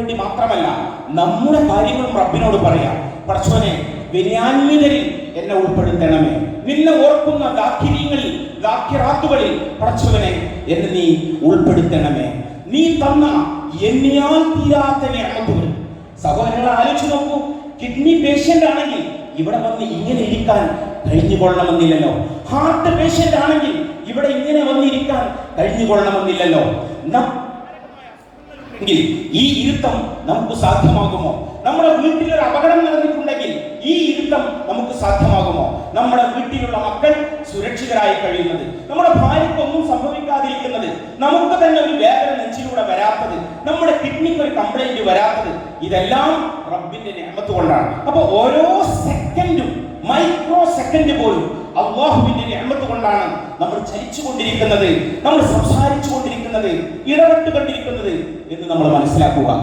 വേണ്ടി മാത്രമല്ല നമ്മുടെ കാര്യങ്ങളും റബ്ബിനോട് പറയാം. പടച്ചോനെ, വിനയാന്വിതരിൽ എന്നെ ഉൾപ്പെടുത്തണമേ. നിന്നെ ഓർക്കുന്ന ദാഖിരീങ്ങളിൽ ദാഖിറാത്തുകളിൽ പടച്ചോനെ എന്നെ നീ ഉൾപ്പെടുത്തണമേ. നീ തന്ന എണ്ണിയാൽ തീരാത്ത നിഅമത്തുകൾ. സഹോദരങ്ങളെ ആലോചിച്ച് നോക്കൂ. കിഡ്നി പേഷ്യന്റ് ആണെങ്കിൽ ഇവിടെ വന്ന് ഇങ്ങനെ ഇരിക്കാൻ കഴിഞ്ഞുകൊള്ളണമെന്നില്ലല്ലോ. ഹാർട്ട് പേഷ്യന്റ് ആണെങ്കിൽ ഇവിടെ ഇങ്ങനെ വന്നിരിക്കാൻ കഴിഞ്ഞുകൊള്ളണമെന്നില്ലല്ലോ. ഈ ഇരുത്തം നമുക്ക് സാധ്യമാകുമോ? നമ്മുടെ വീട്ടിലൊരു അപകടം നടന്നിട്ടുണ്ടെങ്കിൽ ഈ ഇരുത്തം നമുക്ക് സാധ്യമാകുമോ? നമ്മുടെ വീട്ടിലുള്ള മക്കൾ സുരക്ഷിതരായി കഴിയുന്നത്, നമ്മുടെ ഭാര്യയ്ക്കൊന്നും സംഭവിക്കാതിരിക്കുന്നത്, നമുക്ക് തന്നെ ഒരു വേദന നെഞ്ചിലൂടെ വരാത്തത്, നമ്മുടെ കിഡ്നിക്ക് ഒരു കംപ്ലൈന്റ് വരാത്തത്, ഇതെല്ലാം റബ്ബിന്റെ നിഅമത്ത് കൊണ്ടാണ്. അപ്പൊ ഓരോ സെക്കൻഡും, മൈക്രോ സെക്കൻഡ് പോലും അല്ലാഹുവിന്റെ നിഅമത്ത് കൊണ്ടാണ് നമ്മൾ ചലിച്ചുകൊണ്ടിരിക്കുന്നത്, നമ്മൾ സംസാരിച്ചു കൊണ്ടിരിക്കുന്നത്, ഇടപെട്ടുകൊണ്ടിരിക്കുന്നത് എന്ന് നമ്മൾ മനസ്സിലാക്കുക.